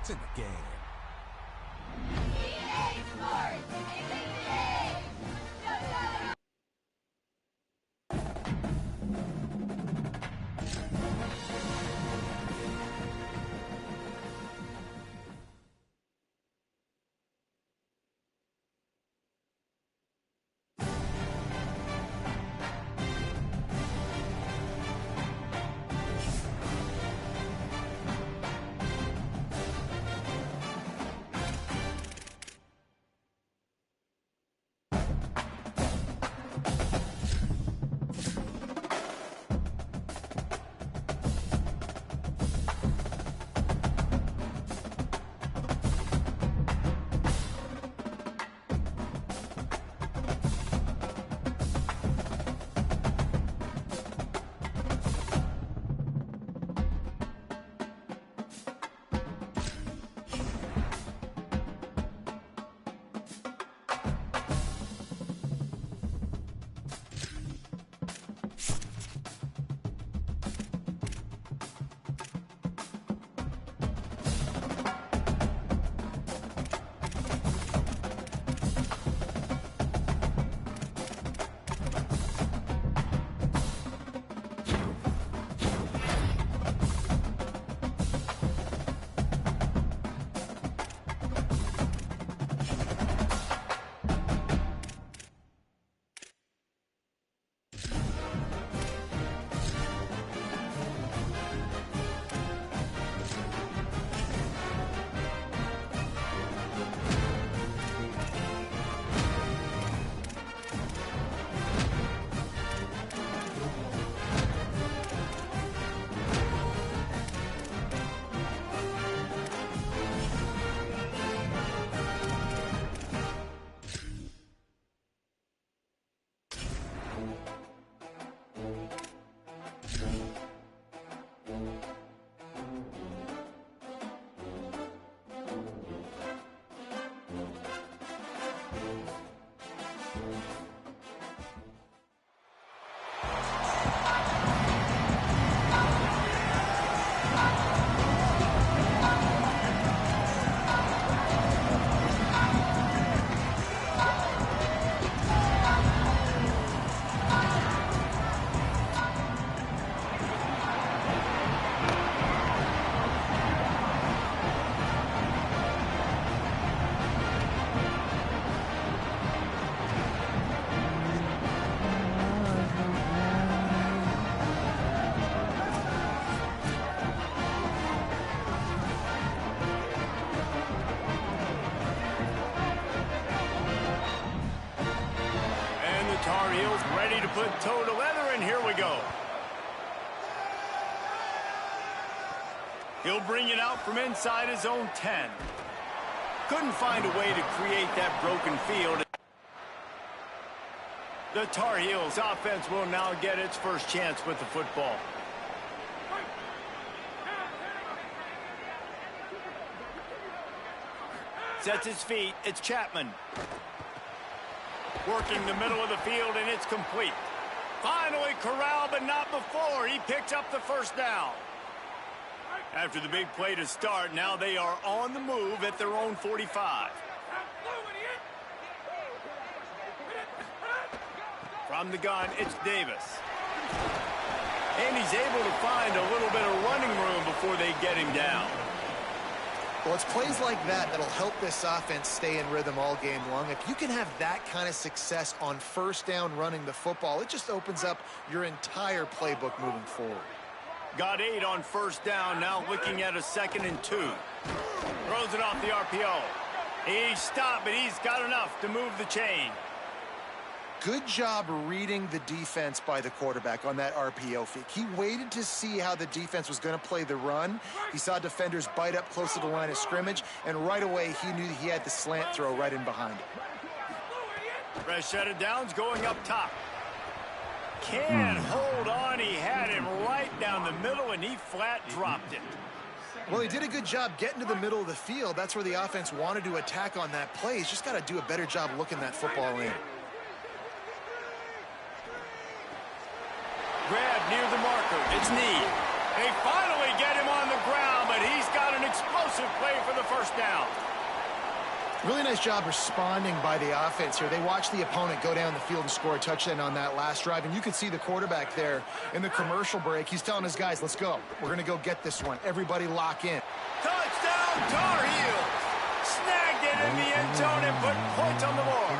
It's in the game. EA Sports is in the game. Tar Heels ready to put toe to leather, and here we go. He'll bring it out from inside his own 10. Couldn't find a way to create that broken field. The Tar Heels offense will now get its first chance with the football. Sets his feet. It's Chapman. Working the middle of the field, and it's complete. Finally corralled, but not before. He picks up the first down. After the big play to start, now they are on the move at their own 45. From the gun, it's Davis. And he's able to find a little bit of running room before they get him down. Well, it's plays like that that'll help this offense stay in rhythm all game long. If you can have that kind of success on first down running the football, it just opens up your entire playbook moving forward. Got 8 on first down, now looking at a 2nd and 2. Throws it off the RPO. He's stopped, but he's got enough to move the chain. Good job reading the defense by the quarterback on that RPO fake. He waited to see how the defense was going to play the run. He saw defenders bite up close to the line of scrimmage, and right away he knew he had the slant throw right in behind him. Fresh set of downs going up top. Can't hold on. He had him right down the middle, and he flat dropped it. Well, he did a good job getting to the middle of the field. That's where the offense wanted to attack on that play. He's just got to do a better job looking that football in. Grab near the marker. It's Need. They finally get him on the ground, but he's got an explosive play for the first down. Really nice job responding by the offense here. They watched the opponent go down the field and score a touchdown on that last drive, and you could see the quarterback there in the commercial break. He's telling his guys, let's go. We're going to go get this one. Everybody lock in. Touchdown, Tar Heels! Snagged it in the end zone and put points on the board.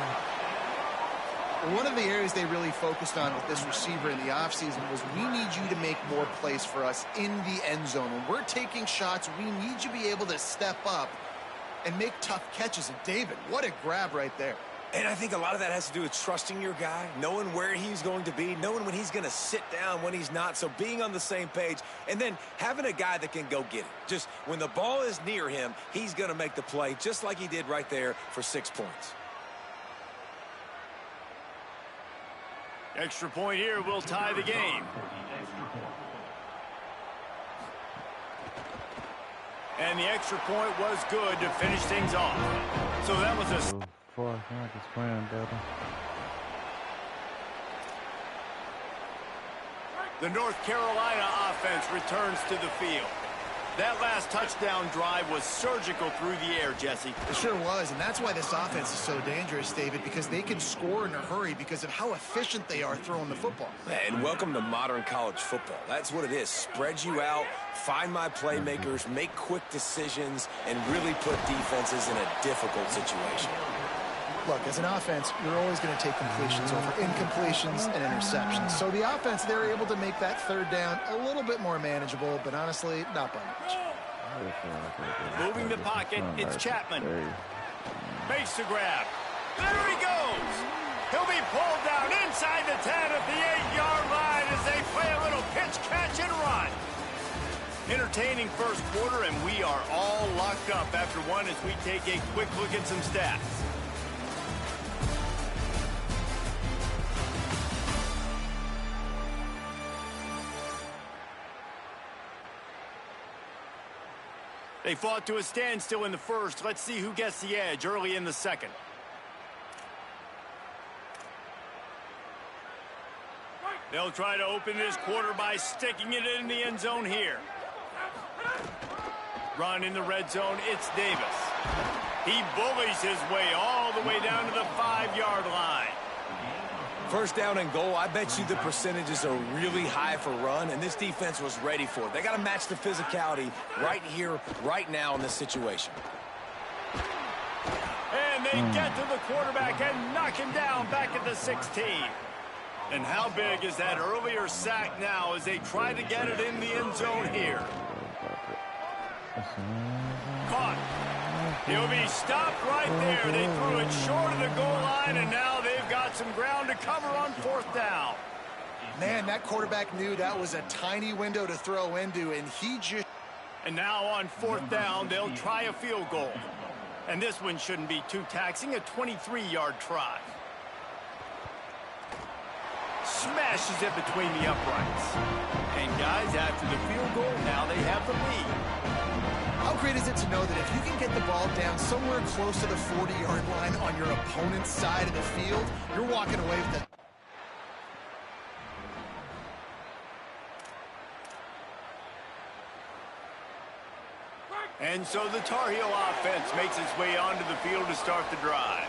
One of the areas they really focused on with this receiver in the offseason was we need you to make more plays for us in the end zone. When we're taking shots, we need you to be able to step up and make tough catches. And David, what a grab right there. And I think a lot of that has to do with trusting your guy, knowing where he's going to be, knowing when he's going to sit down, when he's not, so being on the same page, and then having a guy that can go get it. Just when the ball is near him, he's going to make the play, just like he did right there for 6 points. Extra point here will tie the game. And the extra point was good to finish things off. So that was a... The North Carolina offense returns to the field. That last touchdown drive was surgical through the air, Jesse. It sure was, and that's why this offense is so dangerous, David, because they can score in a hurry because of how efficient they are throwing the football. And welcome to modern college football. That's what it is. Spread you out, find my playmakers, make quick decisions, and really put defenses in a difficult situation. Look, as an offense, you're always going to take completions over incompletions and interceptions. So the offense, they're able to make that third down a little bit more manageable, but honestly, not by much. Moving the pocket, it's Chapman. Makes the grab. There he goes. He'll be pulled down inside the 10 at the 8-yard line as they play a little pitch, catch, and run. Entertaining first quarter, and we are all locked up after one as we take a quick look at some stats. They fought to a standstill in the first. Let's see who gets the edge early in the second. They'll try to open this quarter by sticking it in the end zone here. Run in the red zone, it's Davis. He bullies his way all the way down to the 5-yard line. First down and goal, I bet you the percentages are really high for run, and this defense was ready for it. They got to match the physicality right here, right now in this situation. And they get to the quarterback and knock him down back at the 16. And how big is that earlier sack now as they try to get it in the end zone here? Caught. He'll be stopped right there. They threw it short of the goal line, and now they've got some ground to cover on fourth down. Man, that quarterback knew that was a tiny window to throw into, and he just... And now on fourth down, they'll try a field goal. And this one shouldn't be too taxing, a 23-yard try. Smashes it between the uprights. And guys, after the field goal, now they have the lead. How great is it to know that if you can get the ball down somewhere close to the 40-yard line on your opponent's side of the field, you're walking away with it. And so the Tar Heel offense makes its way onto the field to start the drive.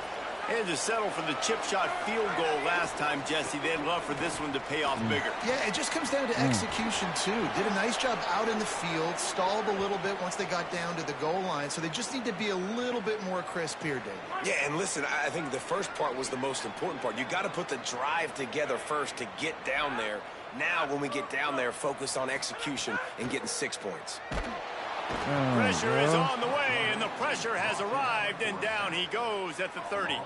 And to settle for the chip shot field goal last time, Jesse, they'd love for this one to pay off bigger. Yeah, it just comes down to execution, too. Did a nice job out in the field, stalled a little bit once they got down to the goal line, so they just need to be a little bit more crisp here, David. Yeah, and listen, I think the first part was the most important part. You got to put the drive together first to get down there. Now, when we get down there, focus on execution and getting 6 points. Pressure is on the way, and the pressure has arrived, and down he goes at the 30.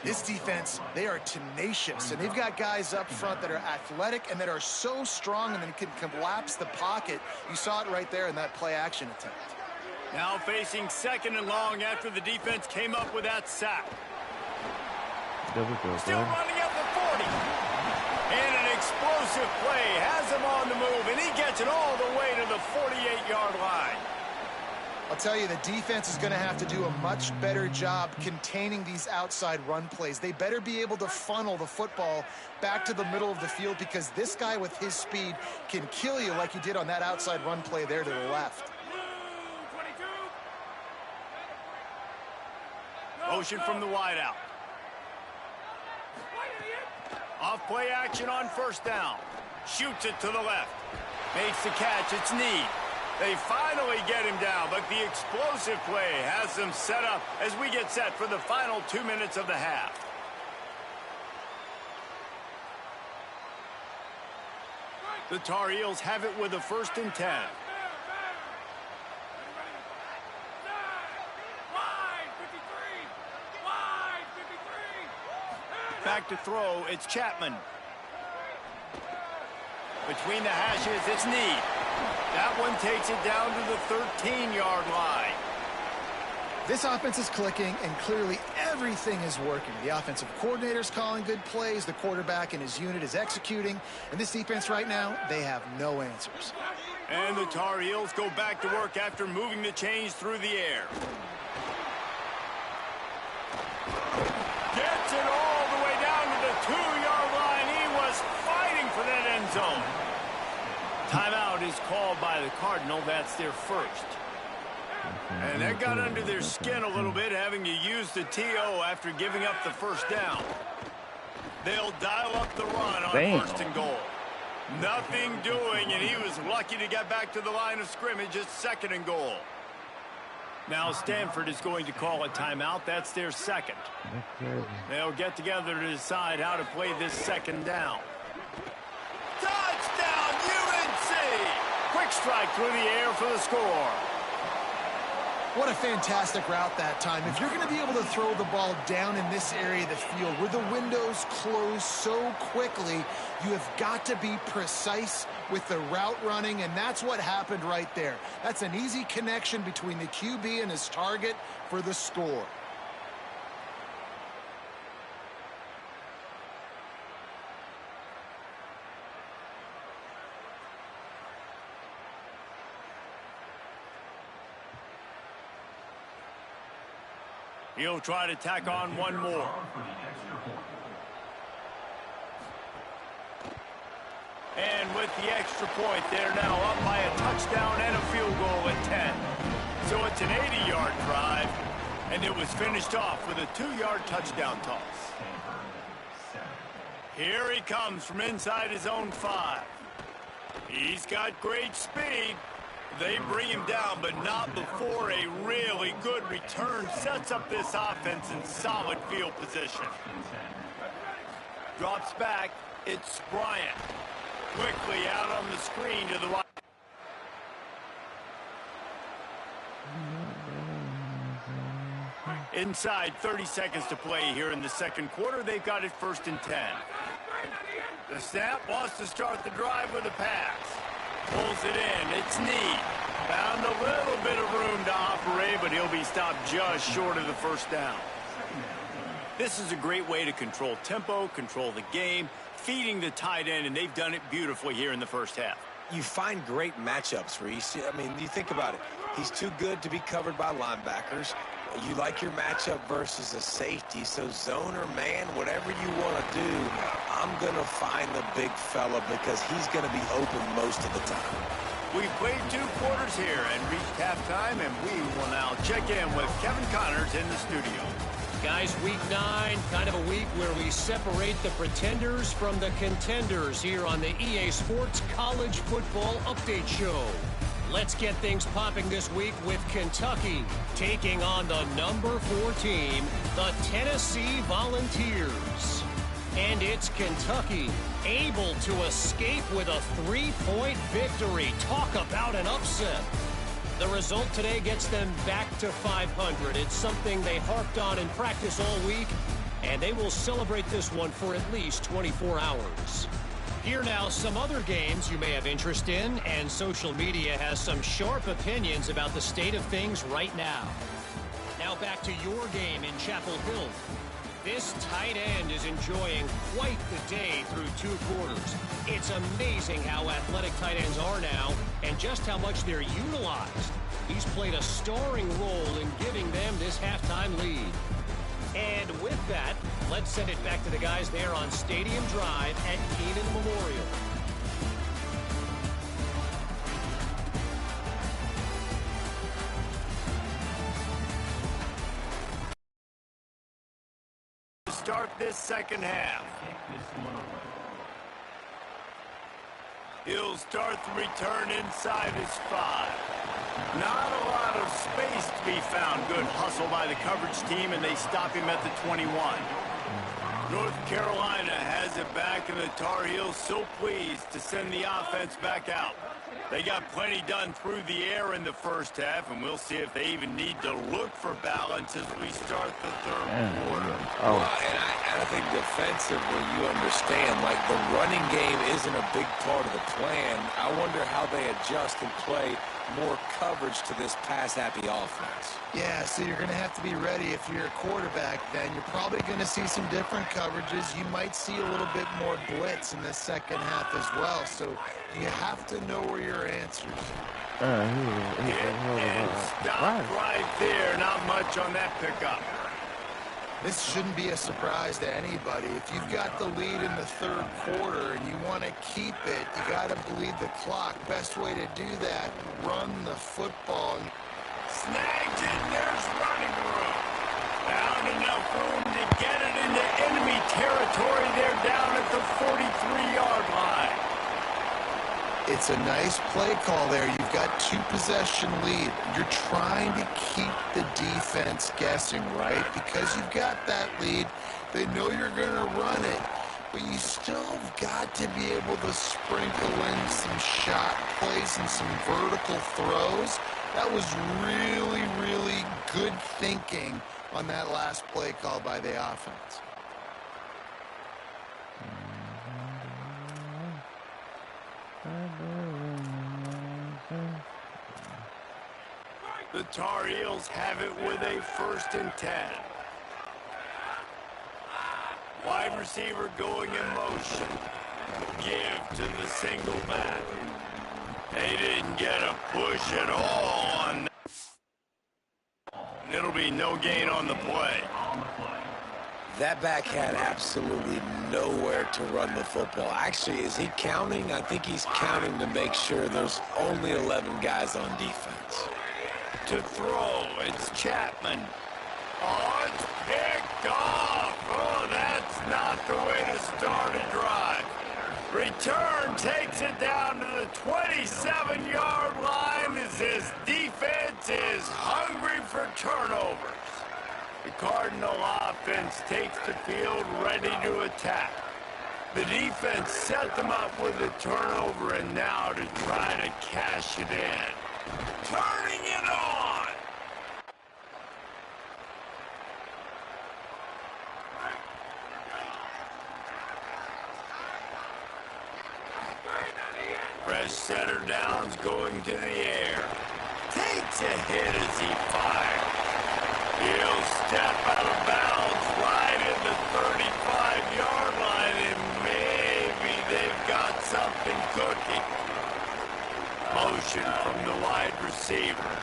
This defense, they are tenacious, and they've got guys up front that are athletic and that are so strong and then can collapse the pocket. You saw it right there in that play-action attempt. Now facing second and long after the defense came up with that sack. Still running at the 40. And an explosive play has him on the move, and he gets it all the way to the 48-yard line. I'll tell you, the defense is going to have to do a much better job containing these outside run plays. They better be able to funnel the football back to the middle of the field, because this guy with his speed can kill you like he did on that outside run play there to the left. Motion from the wideout. Off play action on first down. Shoots it to the left. Makes the catch. It's Need. They finally get him down, but the explosive play has them set up as we get set for the final 2 minutes of the half. The Tar Heels have it with a 1st and 10. Back to throw, it's Chapman. Between the hashes, it's Need. That one takes it down to the 13-yard line. This offense is clicking, and clearly everything is working. The offensive coordinator's calling good plays. The quarterback and his unit is executing. And this defense right now, they have no answers. And the Tar Heels go back to work after moving the chains through the air. Gets it all the way down to the 2-yard line. He was fighting for that end zone. Timeout is called by the Cardinal. That's their first. And that got under their skin a little bit, having to use the TO after giving up the first down. They'll dial up the run on 1st and goal. Nothing doing, and he was lucky to get back to the line of scrimmage at 2nd and goal. Now Stanford is going to call a timeout. That's their second. They'll get together to decide how to play this 2nd down. Touchdown, UNC! Quick strike through the air for the score. What a fantastic route that time. If you're going to be able to throw the ball down in this area of the field where the windows close so quickly, you have got to be precise with the route running, and that's what happened right there. That's an easy connection between the QB and his target for the score. He'll try to tack on one more. And with the extra point, they're now up by a touchdown and a field goal at 10. So it's an 80-yard drive, and it was finished off with a 2-yard touchdown toss. Here he comes from inside his own 5. He's got great speed. They bring him down, but not before a really good return sets up this offense in solid field position. Drops back. It's Bryant. Quickly out on the screen to the right. Inside 30 seconds to play here in the 2nd quarter. They've got it 1st and 10. The snap wants to start the drive with a pass. Pulls it in. It's Need. Found a little bit of room to operate, but he'll be stopped just short of the 1st down. This is a great way to control tempo, control the game, feeding the tight end, and they've done it beautifully here in the 1st half. You find great matchups, Reese. I mean, you think about it. He's too good to be covered by linebackers. You like your matchup versus a safety, so zone or man, whatever you want to do, I'm going to find the big fella because he's going to be open most of the time. We've played 2 quarters here and reached halftime, and we will now check in with Kevin Connors in the studio. Guys, week 9, kind of a week where we separate the pretenders from the contenders here on the EA Sports College Football Update Show. Let's get things popping this week with Kentucky taking on the number 4 team, the Tennessee Volunteers. And it's Kentucky able to escape with a 3-point victory. Talk about an upset. The result today gets them back to 500. It's something they harped on in practice all week, and they will celebrate this one for at least 24 hours. Here now, some other games you may have interest in, and social media has some sharp opinions about the state of things right now. Now back to your game in Chapel Hill. This tight end is enjoying quite the day through 2 quarters. It's amazing how athletic tight ends are now and just how much they're utilized. He's played a starring role in giving them this halftime lead. And with that, let's send it back to the guys there on Stadium Drive at Keenan Memorial. Start this second half. He'll start the return inside his 5. Not a lot of space to be found. Good hustle by the coverage team, and they stop him at the 21. North Carolina has it back, and the Tar Heels so pleased to send the offense back out. They got plenty done through the air in the first half, and we'll see if they even need to look for balance as we start the third quarter. Well, and I think defensively, you understand, like the running game isn't a big part of the plan. I wonder how they adjust and play more coverage to this pass-happy offense. Yeah, so you're going to have to be ready if you're a quarterback. Then you're probably going to see some different coverages. You might see a little bit more blitz in the second half as well. So you have to know where your answers are. And stop right there. Not much on that pickup. This shouldn't be a surprise to anybody. If you've got the lead in the third quarter and you want to keep it, you got to bleed the clock. Best way to do that, run the football. Snagged it. There's running room. Found enough room to get it into enemy territory. They're down at the 43-yard line. It's a nice play call there. You've got 2-possession lead. You're trying to keep the defense guessing, right? Because you've got that lead. They know you're going to run it. But you still have got to be able to sprinkle in some shot plays and some vertical throws. That was really, really good thinking on that last play call by the offense. The Tar Heels have it with a 1st and 10. Wide receiver going in motion. Give to the single back. They didn't get a push at all on that. It'll be no gain on the play. That back had absolutely nowhere to run the football. Actually, is he counting? I think he's counting to make sure there's only 11 guys on defense. To throw, it's Chapman. Oh, it's picked off. Oh, that's not the way to start a drive. Return takes it down to the 27-yard line as this defense is hungry for turnovers. The Cardinal offense takes the field ready to attack. The defense set them up with a turnover, and now to try to cash it in. Turning it on! Fresh center downs going to the air. Takes a hit as he fires. He'll step out of bounds right at the 35-yard line, and maybe they've got something cooking. Motion from the wide receiver.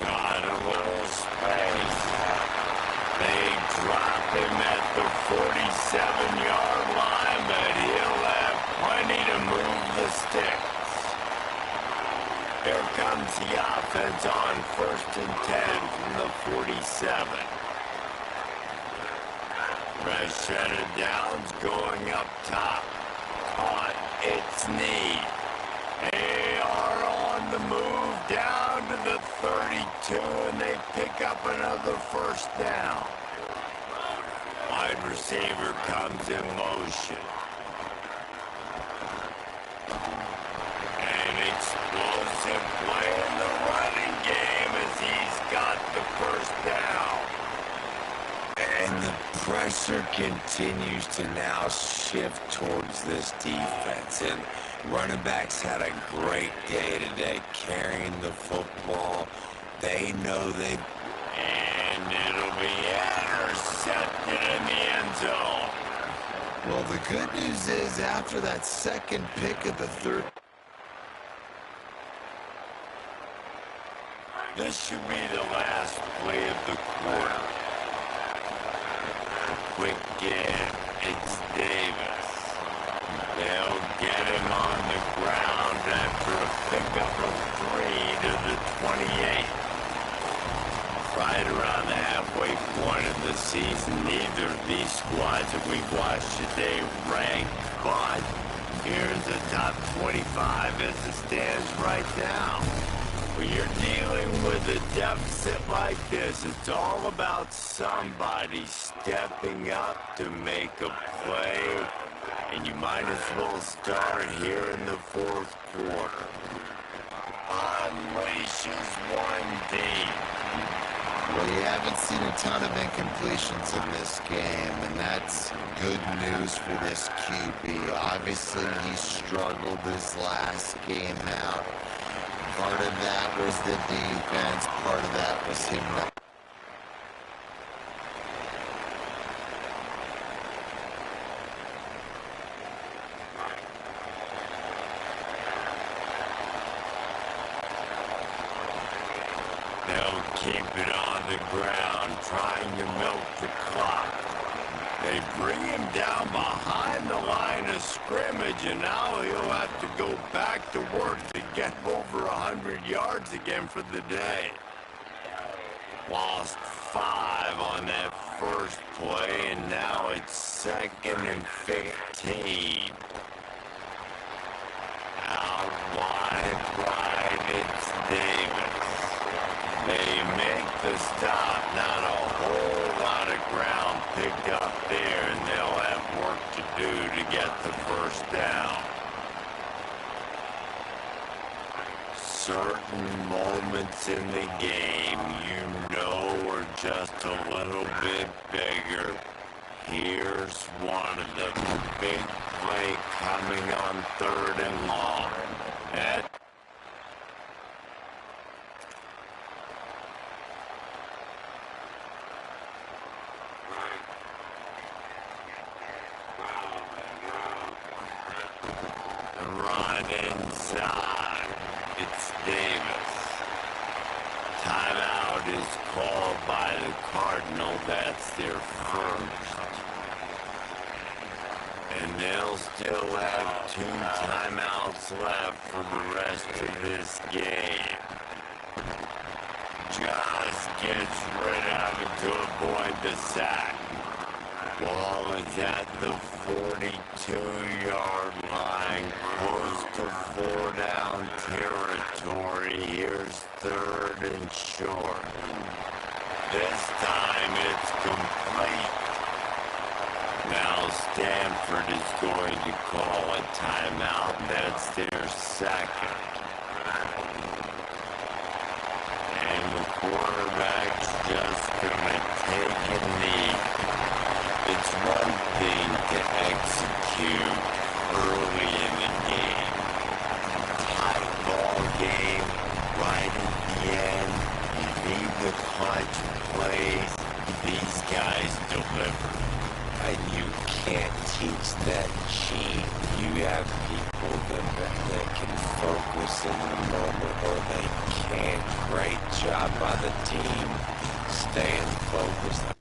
Got a little space. They drop him at the 47-yard line, but he'll have plenty to move the sticks. Here comes the offense on 1st and 10 from the 47. Fresh set of downs going up top. Caught its knee. They are on the move down to the 32, and they pick up another 1st down. Wide receiver comes in motion. An explosive play in the running game as he's got the 1st down. And the pressure continues to now shift towards this defense. And running backs had a great day today carrying the football. They know they... And And it'll be intercepted in the end zone. Well, the good news is after that second pick of the third, this should be the last play of the quarter. Quick in, it's Davis. They'll get him on the ground after a pickup of 3 to the 28. Right around the halfway point of the season, neither of these squads that we've watched today rank, but here's the top 25 as it stands right now. When you're dealing with a deficit like this, it's all about somebody stepping up to make a play, and you might as well start here in the fourth quarter. Unleashes one deep. well, you haven't seen a ton of incompletions in this game, and that's good news for this QB. Obviously, he struggled this last game out. Part of that was the defense, part of that was him not. They'll keep it on the ground, trying to milk the clock. They bring him down behind the line of scrimmage, and now he'll have to go back to work to get over 100 yards again for the day. Lost 5 on that first play, and now it's 2nd and 15. Out wide right, it's Davis. They make the stop, not a whole lot of ground picked up there, and they'll have work to do to get the first down. Certain moments in the game you know are just a little bit bigger. Here's one of the big play coming on 3rd and long. Run inside. It's Davis. Timeout is called by the Cardinal. That's their first. And they'll still have 2 timeouts left for the rest of this game. Just gets rid of it to avoid the sack. Ball is at the 42-yard line, close to 4-down territory. Here's 3rd and short. This time it's complete. Now Stanford is going to call a timeout. That's their second. And the quarterback's just going to take a knee. It's one thing to execute early in the game. Tight ball game, right at the end. You need the clutch plays. These guys deliver. And you can't teach that gene. You have people that can focus in the moment or they can't. Great job by the team staying focused.